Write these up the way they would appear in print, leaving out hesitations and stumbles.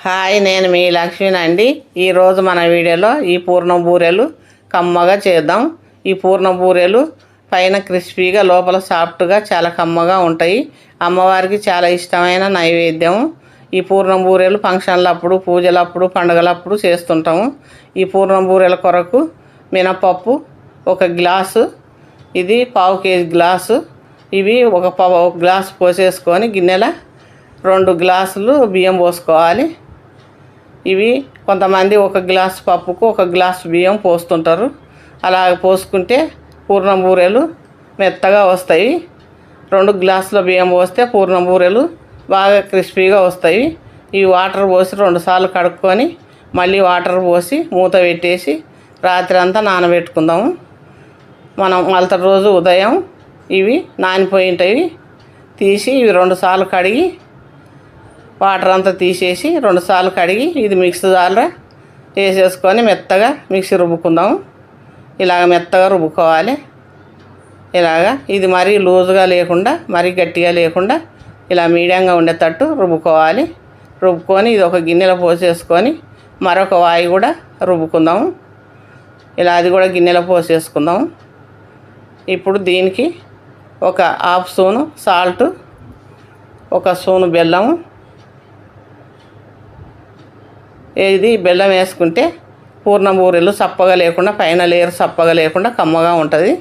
Hi, నేను మీ లక్ష్మినండి. ఈరోజు మన వీడియోలో ఈ పూర్ణం బూరెలు కమ్మగా చేద్దాం. ఈ పూర్ణం బూరెలు పైన క్రిస్పీగా లోపల సాఫ్ట్గా చాలా కమ్మగా ఉంటాయి. అమ్మవారికి చాలా ఇష్టమైన నైవేద్యం. ఈ పూర్ణం బూరెలు ఫంక్షన్లప్పుడు, పూజలప్పుడు, పండుగలప్పుడు చేస్తుంటాము. ఈ పూర్ణం బూరెల కొరకు మినపప్పు 1 గ్లాసు, ఇది 1/2 కేజీ గ్లాసు, ఇవి ఒక గ్లాసు పోసేసుకొని గిన్నెల 2 గ్లాసులు బియ్యం పోసుకోవాలి. ఇవి కొంతమంది 1 గ్లాసు పప్పుకు 1 గ్లాసు బియ్యం పోస్తుంటారు. అలా పోసుకుంటే పూర్ణం బూరెలు మెత్తగా వస్తాయి. 2 గ్లాసుల బియ్యం పోస్తే పూర్ణం బూరెలు బాగా క్రిస్పీగా వస్తాయి. ఈ వాటర్ పోసి 2 సార్లు కడుక్కొని మళ్ళీ వాటర్ పోసి మూత పెట్టేసి రాత్రి అంతా నానబెట్టుకుందాము. మనం మళ్ళీ రోజు ఉదయం ఇవి నానిపోయి ఉంటాయి తీసి ఇవి 2 సార్లు కడిగి వాటర్ అంతా తీసేసి 2 సార్లు కడిగి ఇది మిక్సీ జార్లో వేసేసుకొని మెత్తగా మిక్సీ రుబ్బుకుందాము. ఇలాగ మెత్తగా రుబ్బుకోవాలి. ఇలాగా ఇది మరీ లూజుగా లేకుండా మరీ గట్టిగా లేకుండా ఇలా మీడియంగా ఉండేటట్టు రుబ్బుకోవాలి. రుబ్బుకొని ఇది ఒక గిన్నెలో పోసేసుకొని మరొక వాయి కూడా రుబ్బుకుందాము. ఇలా అది కూడా గిన్నెలో పోసేసుకుందాము. ఇప్పుడు దీనికి 1/2 స్పూను సాల్ట్, 1 స్పూను బెల్లము. ఇది బెల్లం వేసుకుంటే పూర్ణం బూరెలు చప్పగా లేకుండా పైన లేయర్ చప్పగా లేకుండా కమ్మగా ఉంటుంది.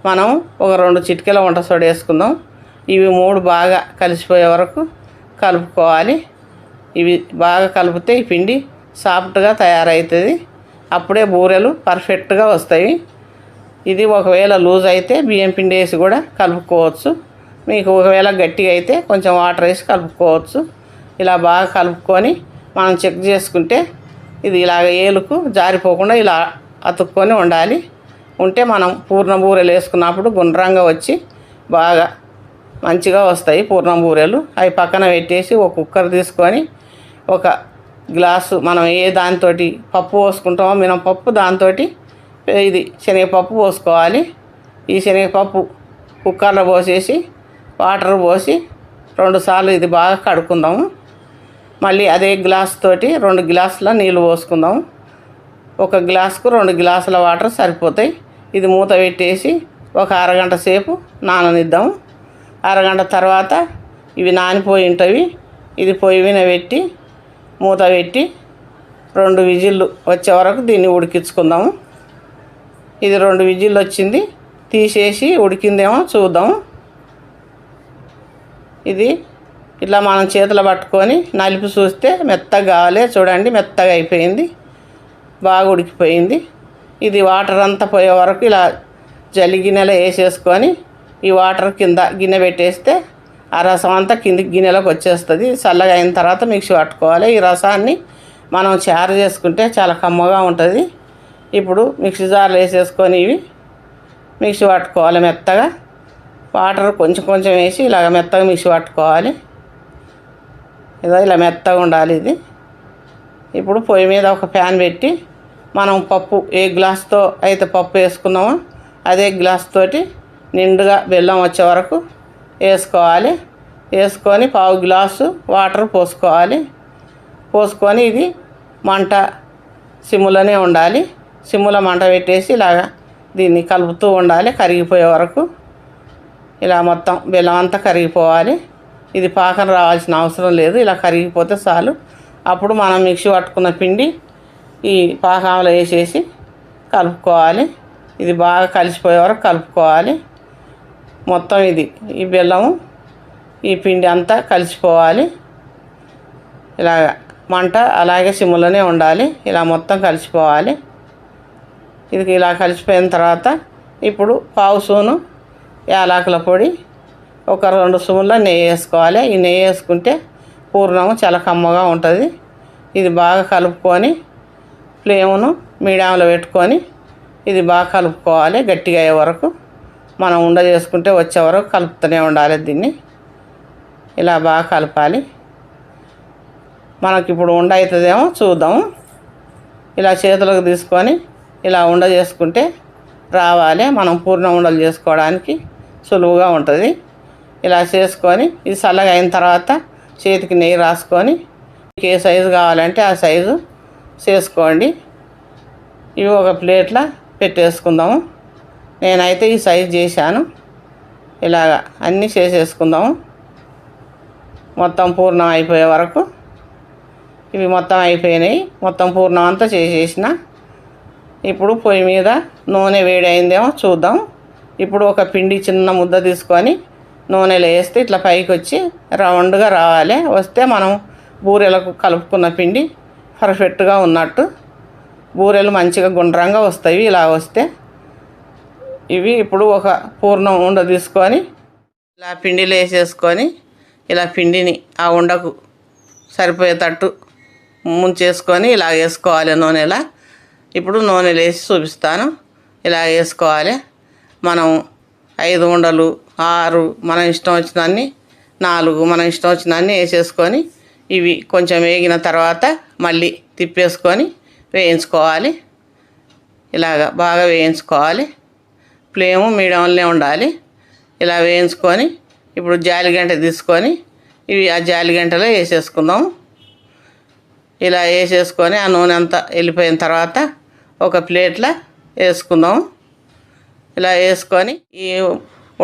మనం ఒక 2 చిటికెల వంట సోడా వేసుకుందాం. ఇవి 3 బాగా కలిసిపోయే వరకు కలుపుకోవాలి. ఇవి బాగా కలిపితే ఈ పిండి సాఫ్ట్గా తయారవుతుంది. అప్పుడే బూరెలు పర్ఫెక్ట్గా వస్తాయి. ఇది ఒకవేళ లూజ్ అయితే బియ్యం పిండి వేసి కూడా కలుపుకోవచ్చు. మీకు ఒకవేళ గట్టిగా అయితే కొంచెం వాటర్ వేసి కలుపుకోవచ్చు. ఇలా బాగా కలుపుకొని మనం చెక్ చేసుకుంటే ఇది ఇలాగ ఏలుకు జారిపోకుండా ఇలా అతుక్కొని ఉండాలి. ఉంటే మనం పూర్ణం బూరెలు వేసుకున్నప్పుడు గుండ్రంగా వచ్చి బాగా మంచిగా వస్తాయి పూర్ణం బూరెలు. అవి పక్కన పెట్టేసి ఒక కుక్కర్ తీసుకొని 1 గ్లాసు మనం ఏ దానితోటి పప్పు పోసుకుంటామో మినపప్పు దాంతో ఇది శనగపప్పు పోసుకోవాలి. ఈ శనగపప్పు కుక్కర్లో పోసేసి వాటర్ పోసి 2 సార్లు ఇది బాగా కడుక్కుందాము. మళ్ళీ అదే గ్లాస్ తోటి 2 గ్లాసుల నీళ్ళు పోసుకుందాము. 1 గ్లాసుకు 2 గ్లాసుల వాటర్ సరిపోతాయి. ఇది మూత పెట్టేసి ఒక అరగంట సేపు నాననిద్దాము. అరగంట తర్వాత ఇవి నానిపోయి ఉంటాయి. ఇది పొయ్యి మీద పెట్టి మూత పెట్టి 2 విజిల్లు వచ్చే వరకు దీన్ని ఉడికించుకుందాము. ఇది 2 విజిల్లు వచ్చింది, తీసేసి ఉడికిందేమో చూద్దాము. ఇది ఇట్లా మనం చేతులు పట్టుకొని నలిపి చూస్తే మెత్తగా కావాలి. చూడండి, మెత్తగా అయిపోయింది, బాగా ఉడికిపోయింది. ఇది వాటర్ అంతా పోయే వరకు ఇలా జల్లి గిన్నెలో వేసేసుకొని ఈ వాటర్ కింద గిన్నె పెట్టేస్తే ఆ రసం అంతా కిందికి గిన్నెలోకి వచ్చేస్తుంది. చల్లగా అయిన తర్వాత మిక్సీ పట్టుకోవాలి. ఈ రసాన్ని మనం చారు చేసుకుంటే చాలా కమ్మగా ఉంటుంది. ఇప్పుడు మిక్సీ జార్లో వేసేసుకొని ఇవి మిక్సీ పట్టుకోవాలి. మెత్తగా వాటర్ కొంచెం కొంచెం వేసి ఇలాగ మెత్తగా మిక్సీ పట్టుకోవాలి. ఇలా మెత్తగా ఉండాలి ఇది. ఇప్పుడు పొయ్యి మీద ఒక ప్యాన్ పెట్టి మనం పప్పు ఏ గ్లాస్తో అయితే పప్పు వేసుకున్నామో అదే గ్లాస్ తోటి నిండుగా బెల్లం వచ్చే వరకు వేసుకోవాలి. వేసుకొని 1/2 గ్లాసు వాటర్ పోసుకోవాలి. పోసుకొని ఇది మంట సిమ్ములోనే ఉండాలి. సిమ్ములో మంట పెట్టేసి ఇలాగా దీన్ని కలుపుతూ ఉండాలి కరిగిపోయే వరకు. ఇలా మొత్తం బెల్లం అంతా కరిగిపోవాలి. ఇది పాకం రావాల్సిన అవసరం లేదు, ఇలా కరిగిపోతే చాలు. అప్పుడు మనం మిక్సీ పట్టుకున్న పిండి ఈ పాకంలో వేసేసి కలుపుకోవాలి. ఇది బాగా కలిసిపోయే వరకు కలుపుకోవాలి. మొత్తం ఇది ఈ బెల్లము ఈ పిండి అంతా కలిసిపోవాలి. ఇలాగ మంట అలాగే సిమ్లోనే ఉండాలి. ఇలా మొత్తం కలిసిపోవాలి. ఇది ఇలా కలిసిపోయిన తర్వాత ఇప్పుడు 1/2 స్పూను యాలకుల పొడి, ఒక 2 స్పూన్ల నెయ్యి వేసుకోవాలి. ఈ నెయ్యి వేసుకుంటే పూర్ణము చాలా కమ్మగా ఉంటుంది. ఇది బాగా కలుపుకొని ఫ్లేమును మీడియంలో పెట్టుకొని ఇది బాగా కలుపుకోవాలి. గట్టిగా అయ్యే వరకు మనం ఉండ చేసుకుంటే వచ్చే వరకు కలుపుతూనే ఉండాలి. దీన్ని ఇలా బాగా కలపాలి. మనకి ఇప్పుడు ఉండ అవుతుందేమో చూద్దాము. ఇలా చేతులకు తీసుకొని ఇలా ఉండ చేసుకుంటే రావాలి. మనం పూర్ణ ఉండలు చేసుకోవడానికి సులువుగా ఉంటుంది. ఇలా చేసుకొని ఇది చల్లగా అయిన తర్వాత చేతికి నెయ్యి రాసుకొని ఏ సైజు కావాలంటే ఆ సైజు చేసుకోండి. ఇవి ఒక ప్లేట్లో పెట్టేసుకుందాము. నేనైతే ఈ సైజు చేశాను. ఇలాగా అన్నీ చేసేసుకుందాము మొత్తం పూర్ణం అయిపోయే వరకు. ఇవి మొత్తం అయిపోయినాయి. మొత్తం పూర్ణం అంతా చేసేసిన. ఇప్పుడు పొయ్యి మీద నూనె వేడి అయిందేమో చూద్దాం. ఇప్పుడు ఒక పిండి చిన్న ముద్ద తీసుకొని నూనెలో వేస్తే ఇట్లా పైకి వచ్చి రౌండ్గా రావాలి. వస్తే మనం బూరెలకు కలుపుకున్న పిండి పర్ఫెక్ట్గా ఉన్నట్టు. బూరెలు మంచిగా గుండ్రంగా వస్తాయి ఇలా వస్తే. ఇవి ఇప్పుడు ఒక పూర్ణం ఉండ తీసుకొని ఇలా పిండిలో వేసేసుకొని ఇలా పిండిని ఆ ఉండకు సరిపోయేటట్టు ముంచేసుకొని ఇలా వేసుకోవాలి నూనెలా. ఇప్పుడు నూనెలో వేసి చూపిస్తాను. ఇలా వేసుకోవాలి. మనం 5 ఉండలు, 6, మన ఇష్టం వచ్చినన్ని, 4 మన ఇష్టం వచ్చినన్ని వేసేసుకొని ఇవి కొంచెం వేగిన తర్వాత మళ్ళీ తిప్పేసుకొని వేయించుకోవాలి. ఇలాగ బాగా వేయించుకోవాలి. ఫ్లేము మీడియంలోనే ఉండాలి. ఇలా వేయించుకొని ఇప్పుడు జాలిగంట తీసుకొని ఇవి ఆ జాలిగంటలో వేసేసుకుందాం. ఇలా వేసేసుకొని ఆ నూనె అంతా వెళ్ళిపోయిన తర్వాత ఒక ప్లేట్లో వేసుకుందాం. ఇలా వేసుకొని ఈ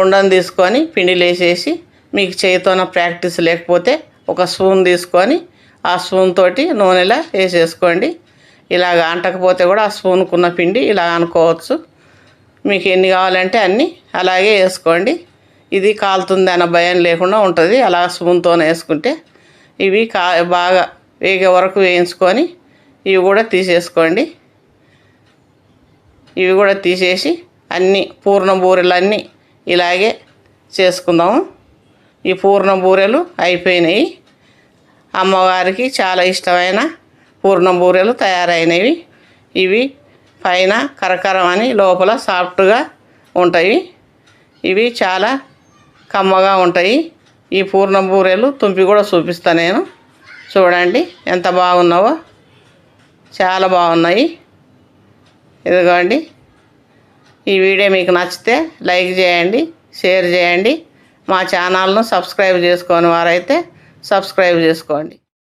ఉండను తీసుకొని పిండిలో వేసేసి, మీకు చేతితోన ప్రాక్టీస్ లేకపోతే ఒక స్పూన్ తీసుకొని ఆ స్పూన్ తోటి నూనెలో వేసేసుకోండి. ఇలాగ అంటకపోతే కూడా ఆ స్పూన్కున్న పిండి ఇలా అనుకోవచ్చు. మీకు ఎన్ని కావాలంటే అన్నీ అలాగే వేసుకోండి. ఇది కాలుతుంది అన్న భయం లేకుండా ఉంటుంది అలా స్పూన్తోనే వేసుకుంటే. ఇవి బాగా వేగే వరకు వేయించుకొని ఇవి కూడా తీసేసుకోండి. ఇవి కూడా తీసేసి అన్నీ పూర్ణ బూరెలు ఇలాగే చేసుకుందాము. ఈ పూర్ణ బూరెలు అయిపోయినాయి. అమ్మవారికి చాలా ఇష్టమైన పూర్ణ బూరెలు తయారైనవి. ఇవి పైన కరకరం అని లోపల సాఫ్ట్గా ఉంటాయి. ఇవి చాలా కమ్మగా ఉంటాయి. ఈ పూర్ణ బూరెలు తుంపి కూడా చూపిస్తాను నేను. చూడండి ఎంత బాగున్నావో, చాలా బాగున్నాయి. ఇదిగోండి. ఈ వీడియో మీకు నచ్చితే లైక్ చేయండి, షేర్ చేయండి. మా ఛానల్ను సబ్స్క్రైబ్ చేసుకోని వారైతే సబ్స్క్రైబ్ చేసుకోండి.